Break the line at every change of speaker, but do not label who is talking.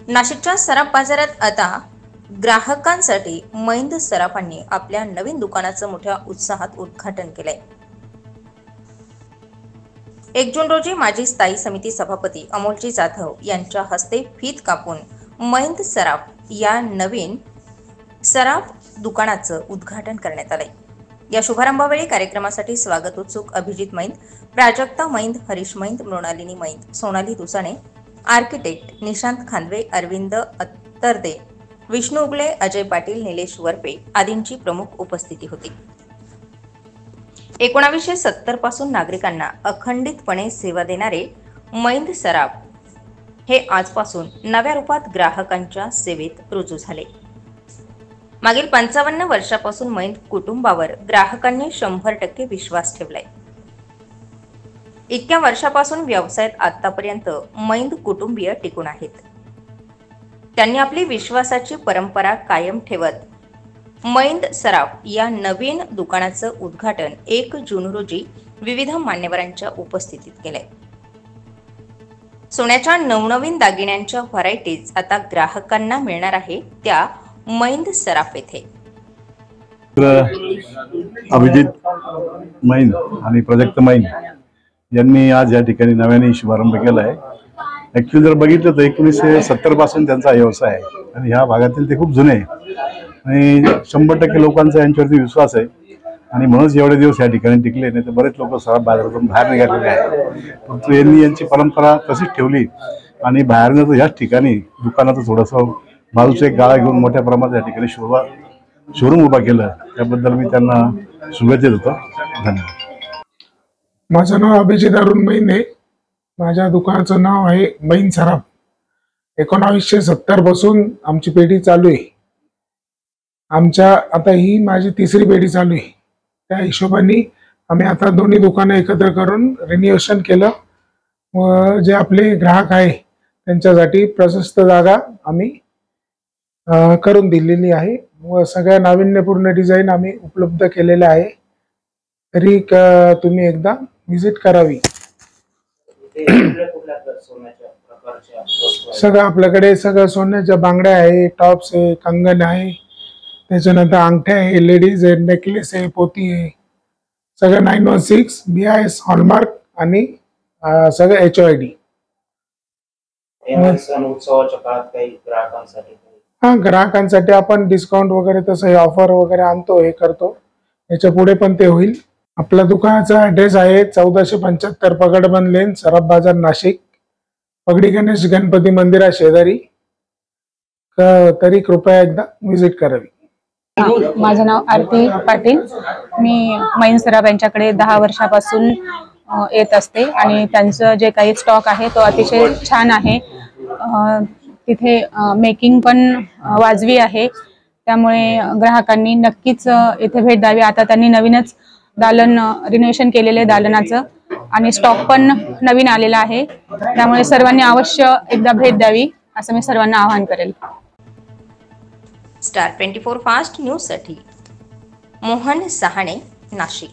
नाशिकच्या सराफ बाजारात आता ग्राहकांसाठी मैंद सराफांनी आपल्या नवीन दुकानाचं मोठ्या उत्साहात उद्घाटन केलंय। 1 जून रोजी माजी स्थायी समिती सभापती अमोलजी जाधव यांच्या हस्ते फीत कापून मैंद सराफ या नवीन सराफ दुकानाचं उद्घाटन करण्यात आलंय। या शुभारंभावेळी कार्यक्रमासाठी स्वागत उत्सुक अभिजित मैंद, प्राजक्ता मैंद, हरीश मैंद, मृणालिनी मैंद, सोनाली दुसाने, आर्किटेक्ट निशांत खांदवे, अरविंद अत्तरदे, विष्णू उगले, अजय पाटील, निलेश वरपे आदींची प्रमुख उपस्थिती होती। 1970 पासून नागरिकांना अखंडितपणे सेवा देणारे मैंद सराफ हे आजपासून नव्या रूपात ग्राहकांच्या सेवेत रुजू झाले। मागील 55 वर्षापासून मैंद कुटुंबावर ग्राहकांनी 100% विश्वास ठेवलाय। इतक्या वर्षापासून व्यवसायात आतापर्यंत मैंद कुटुंबीय टिकून आहेत। त्यांनी आपली विश्वासाची परंपरा कायम ठेवत मैंद सराफ या नवीन दुकानाचं उद्घाटन 1 जून रोजी विविध मान्यवरांच्या उपस्थितीत केलंय। सोन्याच्या नवनवीन दागिन्यांच्या व्हरायटीज आता ग्राहकांना मिळणार आहे त्या मैंद सराफ येथे।
अभिजित मैंद आणि प्राजक्ता मैंद यांनी आज या ठिकाणी नव्याने शुभारंभ केला आहे। ॲक्च्युअली जर बघितलं तर 1970 पासून त्यांचा व्यवसाय आहे आणि ह्या भागातील ते खूप जुने आहे आणि 100% लोकांचा यांच्यावरती विश्वास आहे आणि म्हणूनच एवढे दिवस या ठिकाणी टिकले। नाही तर बरेच लोक सराफ बाजारातून बाहेर निघालेले आहेत, परंतु यांनी यांची परंपरा तशीच ठेवली आणि बाहेरनं तर याच ठिकाणी दुकानाचं थोडंसं बाजूचं एक गाळा घेऊन मोठ्या प्रमाणात या ठिकाणी शोरूम उभा केलं। त्याबद्दल मी त्यांना शुभेच्छा देतो। धन्यवाद।
माझं नाव अभिजित अरुण मैंद आहे। माझ्या दुकानाचं नाव आहे मैंद सराफ। 1970 पासून आमची पेढी चालू आहे। आता ही माझी 3री पेढी चालू आहे। त्या हिशोबाने आम्ही आता दोन्ही दुकानं एकत्र करून रिन्युएशन केलं व जे आपले ग्राहक आहे त्यांच्यासाठी प्रशस्त जागा आम्ही करून दिलेली आहे व सगळ्या नाविन्यपूर्ण डिझाईन आम्ही उपलब्ध केलेल्या आहे। तरी तुम्ही एकदा विजिट करावी। सगळं आपल्याकडे सगळं सोन्याच्या बांगड्या आहे, टॉप्स आहे, कंगन आहे, त्याच्यानंतर अंगठ्या आहे, लेडीज आहे, नेकलेस आहे, पोती आहे, सगळं 916 BIS हॉलमार्क आणि सगळं HOID। ग्राहकांसाठी आपण डिस्काउंट वगैरे तसं ऑफर वगैरे आणतो, हे करतो। याच्या पुढे पण ते होईल। आपल्या दुकानाचा ॲड्रेस आहे 1475 पगडबंद लेन, सराफ बाजार, नाशिक। पगडी गणेश गणपती मंदिरा शेजारी। तरी कृपया एकदा विजिट करावी।
माझं नाव आरती पाटील। मी मैंद सराफ यांच्याकडे 10 वर्षापासून येत असते आणि त्यांचं जे काही स्टॉक आहे तो अतिशय छान आहे। तिथे मेकिंग पण वाजवी आहे, त्यामुळे ग्राहकांनी नक्कीच इथे भेट द्यावी। आता त्यांनी नवीनच दालन रिनोव्हेशन केलेले दालनाचं आणि स्टॉक पण नवीन आलेला आहे, त्यामुळे सर्वांनी अवश्य एकदा भेट द्यावी असं मी सर्वांना आवाहन करेल।
स्टार 24 फास्ट न्यूज साठी मोहन सहाणे, नाशिक।